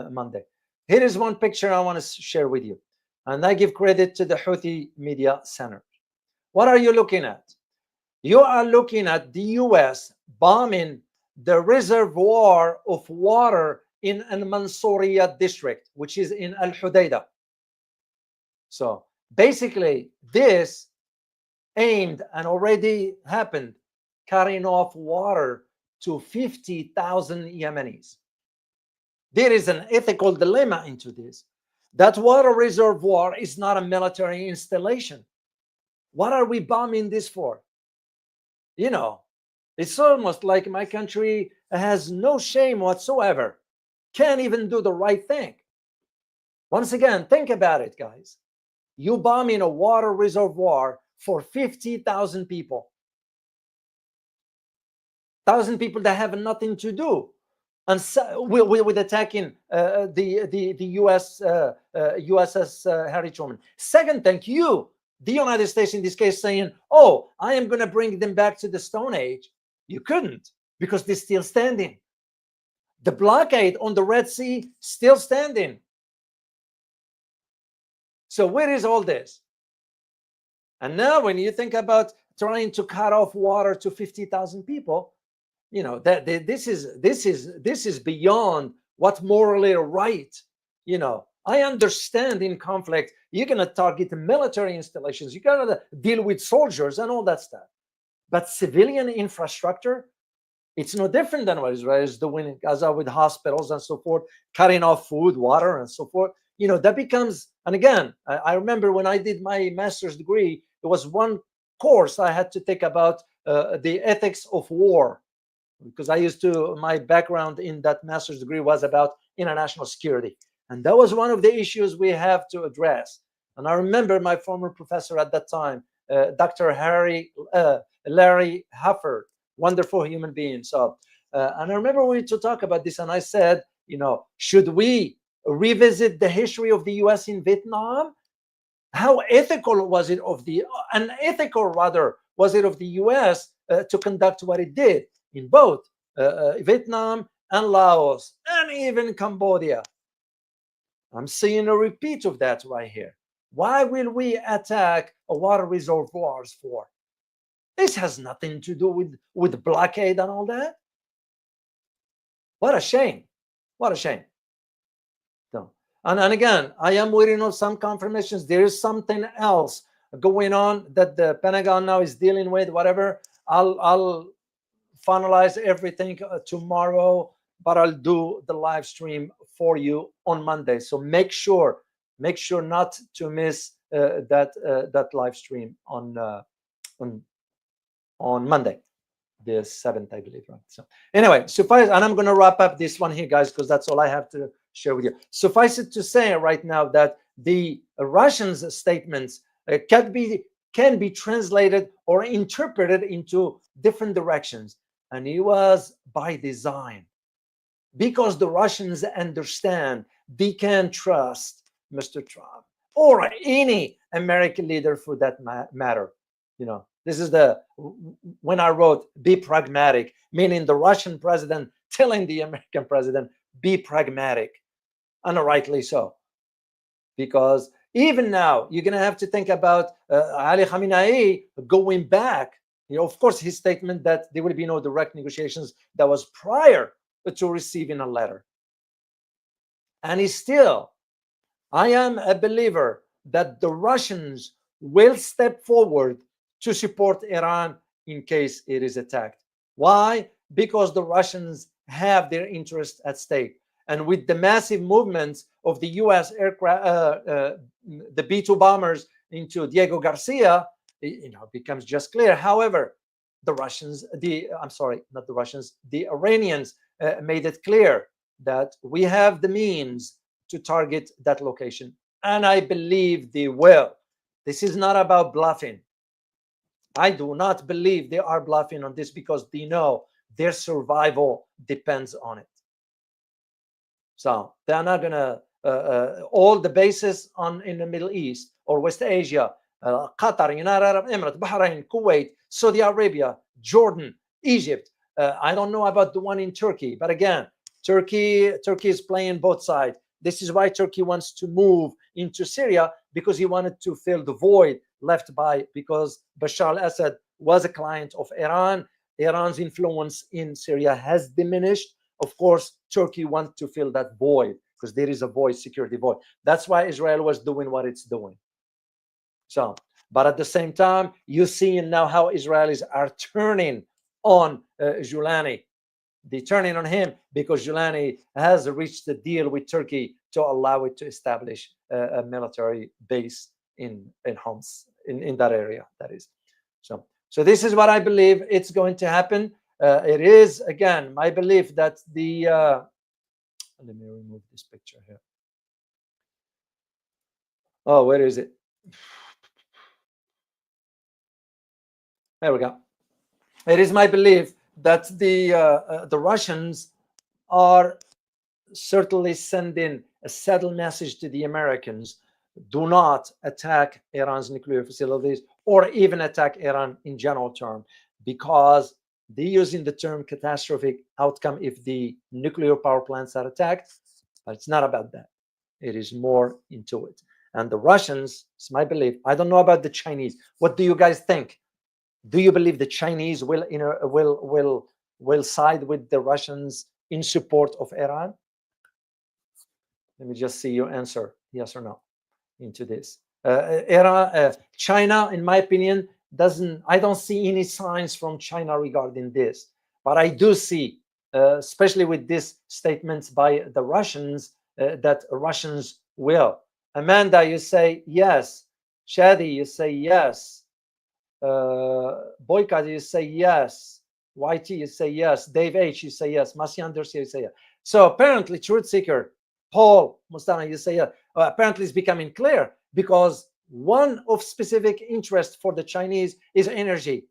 Monday. Here is one picture I want to share with you. And I give credit to the Houthi Media Center. What are you looking at? You are looking at the US bombing the reservoir of water in Al Mansouriya district, which is in Al Hudaydah. So basically, this aimed and already happened, cutting off water to 50,000 Yemenis. There is an ethical dilemma into this. That water reservoir is not a military installation. What are we bombing this for? You know, it's almost like my country has no shame whatsoever, can't even do the right thing. Once again, think about it, guys. You bombing a water reservoir for 50,000 people. 1,000 people that have nothing to do, and so, with attacking the U.S. USS Harry Truman. Second thing, the United States in this case, saying, "Oh, I am going to bring them back to the Stone Age." You couldn't, because they're still standing. The blockade on the Red Sea still standing. So where is all this? And now, when you think about trying to cut off water to 50,000 people, you know that this is beyond what morally right. You know, I understand in conflict you're gonna target military installations, you gotta deal with soldiers and all that stuff, but civilian infrastructure, it's no different than what Israel is doing in Gaza with hospitals and so forth, cutting off food, water, and so forth. You know, that becomes, and again, I remember when I did my master's degree, there was one course I had to take about the ethics of war, because my background in that master's degree was about international security. And that was one of the issues we have to address. And I remember my former professor at that time, Dr. Larry Hufford, wonderful human being. So, and I remember we to talk about this, and I said, you know, should we revisit the history of the US in Vietnam? How ethical was it unethical rather, was it of the US to conduct what it did in both Vietnam and Laos and even Cambodia? I'm seeing a repeat of that right here. Why will we attack water reservoirs for? This has nothing to do with blockade and all that. What a shame. What a shame. So, and again, I am waiting on some confirmations. There is something else going on that the Pentagon now is dealing with, whatever. I'll finalize everything tomorrow, but I'll do the live stream for you on Monday. So make sure not to miss that live stream on Monday, the 7th, I believe. Right. So anyway, suffice, and I'm going to wrap up this one here, guys, because that's all I have to share with you. Suffice it to say right now that the Russians' statements can be translated or interpreted into different directions. And it was by design, because the Russians understand they can trust Mr. Trump or any American leader for that matter. You know, this is when I wrote "be pragmatic," meaning the Russian president telling the American president, be pragmatic, and rightly so. Because even now, you're going to have to think about Ali Khamenei going back. You know, of course, his statement that there will be no direct negotiations, that was prior to receiving a letter. And I am a believer that the Russians will step forward to support Iran in case it is attacked. Why? Because the Russians have their interests at stake. And with the massive movements of the U.S. aircraft, the B-2 bombers into Diego Garcia, you know, it becomes just clear. However, the Iranians made it clear that we have the means to target that location. And I believe they will. This is not about bluffing. I do not believe they are bluffing on this, because they know their survival depends on it. So they're not going to all the bases in the Middle East or West Asia, Qatar, United Arab Emirates, Bahrain, Kuwait, Saudi Arabia, Jordan, Egypt. I don't know about the one in Turkey, but again, Turkey is playing both sides. This is why Turkey wants to move into Syria, because he wanted to fill the void left by, because Bashar al-Assad was a client of Iran. Iran's influence in Syria has diminished. Of course, Turkey wants to fill that void because there is a void, security void. That's why Israel was doing what it's doing. So, but at the same time, you see now how Israelis are turning on Giuliani. They're turning on him because Giuliani has reached a deal with Turkey to allow it to establish a military base in Homs, in that area. That is. So this is what I believe it's going to happen. It is, again, my belief that the let me remove this picture here. Oh, where is it? There we go. It is my belief that the Russians are certainly sending a subtle message to the Americans: do not attack Iran's nuclear facilities or even attack Iran in general term, because they're using the term catastrophic outcome if the nuclear power plants are attacked. But it's not about that. It is more into it. And the Russians, it's my belief, I don't know about the Chinese. What do you guys think? Do you believe the Chinese will side with the Russians in support of Iran? Let me just see your answer, yes or no, into this. China, in my opinion, I don't see any signs from China regarding this. But I do see, especially with these statements by the Russians, that Russians will. Amanda, you say yes. Shadi, you say yes. Boycott, you say yes. YT, you say yes. Dave H, you say yes. Masi Anders, you say yes. So apparently, Truth Seeker, Paul Mustana, you say yes. Apparently, it's becoming clear, because one of specific interest for the Chinese is energy.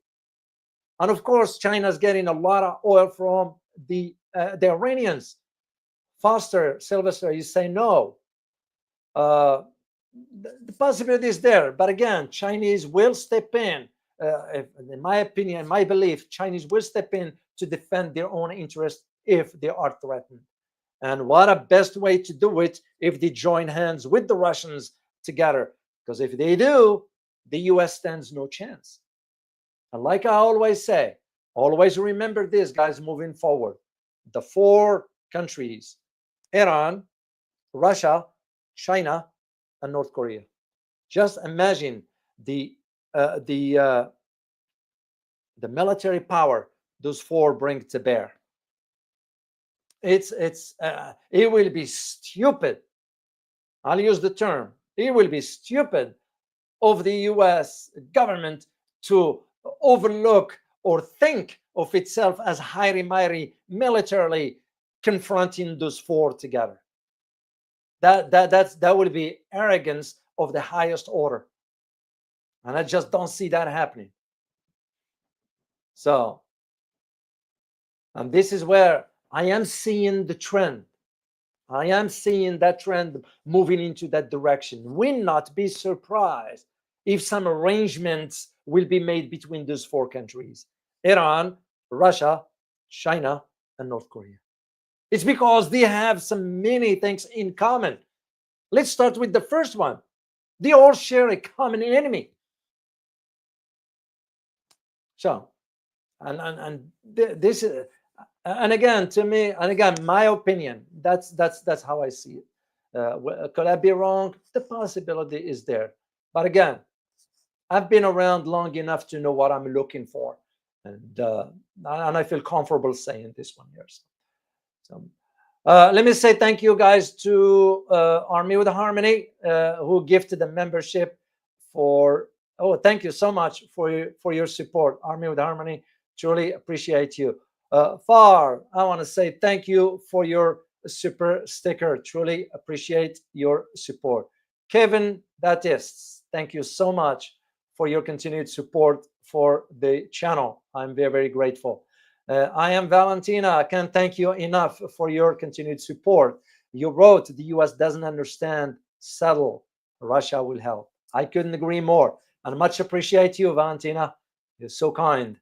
And of course, China's getting a lot of oil from the Iranians. Foster, Sylvester, you say no. The possibility is there. But again, Chinese will step in. In my opinion, my belief, Chinese will step in to defend their own interest if they are threatened. And what a best way to do it if they join hands with the Russians together. Because if they do, the US stands no chance. And like I always say, always remember this, guys, moving forward. The four countries: Iran, Russia, China, and North Korea. Just imagine the military power those four bring to bear. It will be stupid. I'll use the term. It will be stupid of the US government to overlook or think of itself as highly militarily confronting those four together. That would be arrogance of the highest order. And I just don't see that happening. So, and this is where I am seeing the trend. I am seeing that trend moving into that direction. Will not be surprised if some arrangements will be made between those four countries: Iran, Russia, China, and North Korea. It's because they have many things in common. Let's start with the first one. They all share a common enemy. So, and this is, and again, to me, and again, my opinion, that's how I see it. Could I be wrong? The possibility is there. But again, I've been around long enough to know what I'm looking for. And I feel comfortable saying this one here. So let me say thank you, guys, to Army with Harmony, who gifted a membership for. Oh, thank you so much for your support, Army with Harmony. Truly appreciate you. Far, I want to say thank you for your super sticker. Truly appreciate your support. Kevin Baptiste, thank you so much for your continued support for the channel. I'm very, very grateful. I am Valentina. I can't thank you enough for your continued support. You wrote, the US doesn't understand, settle, Russia will help. I couldn't agree more. And much appreciate you, Valentina. You're so kind.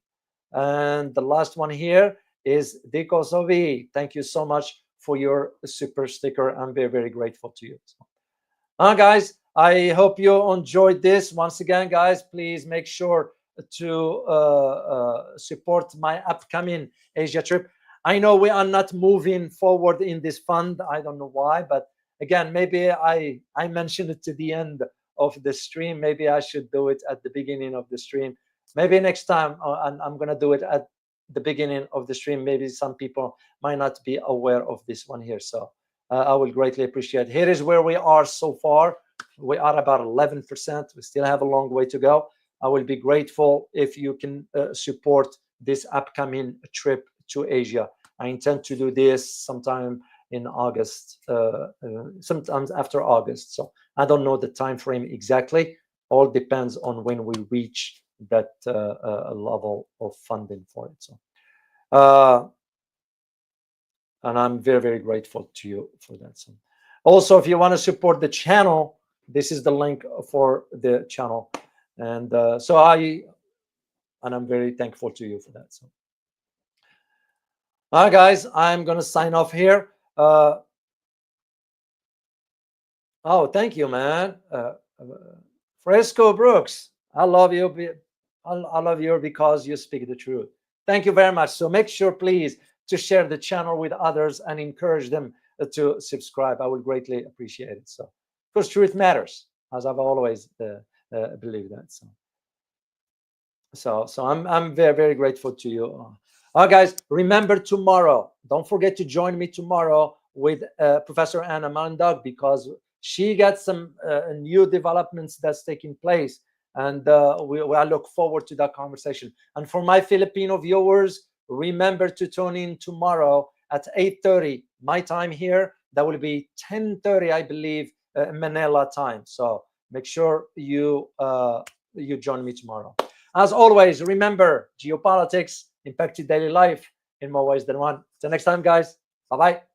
And the last one here is Diko Sovi. Thank you so much for your super sticker. I'm very, very grateful to you. Guys, I hope you enjoyed this. Once again, guys, please make sure to support my upcoming Asia trip. I know we are not moving forward in this fund. I don't know why, but again, maybe I mentioned it to the end of the stream. Maybe I should do it at the beginning of the stream. Maybe next time I'm going to do it at the beginning of the stream. Maybe some people might not be aware of this one here. So I will greatly appreciate it. Here is where we are so far. We are about 11%. We still have a long way to go. I will be grateful if you can support this upcoming trip to Asia. I intend to do this sometime in August, sometimes after August. So I don't know the time frame exactly. All depends on when we reach that level of funding for it. So, and I'm very, very grateful to you for that. So, also, if you want to support the channel, this is the link for the channel, and I'm very thankful to you for that. So, all right, guys, I'm gonna sign off here. Oh, thank you, man. Fresco Brooks, I love you. I love you because you speak the truth. Thank you very much. So make sure, please, to share the channel with others and encourage them to subscribe. I would greatly appreciate it. So, because truth matters, as I've always believed that. So I'm very, very grateful to you. All right, guys, remember tomorrow. Don't forget to join me tomorrow with Professor Anna Mandog, because she got some new developments that's taking place, and I look forward to that conversation. And for my Filipino viewers, remember to tune in tomorrow at 8:30 my time here. That will be 10:30, I believe, Manila time. So make sure you join me tomorrow. As always, remember, geopolitics impact your daily life in more ways than one. Till next time, guys. Bye-bye.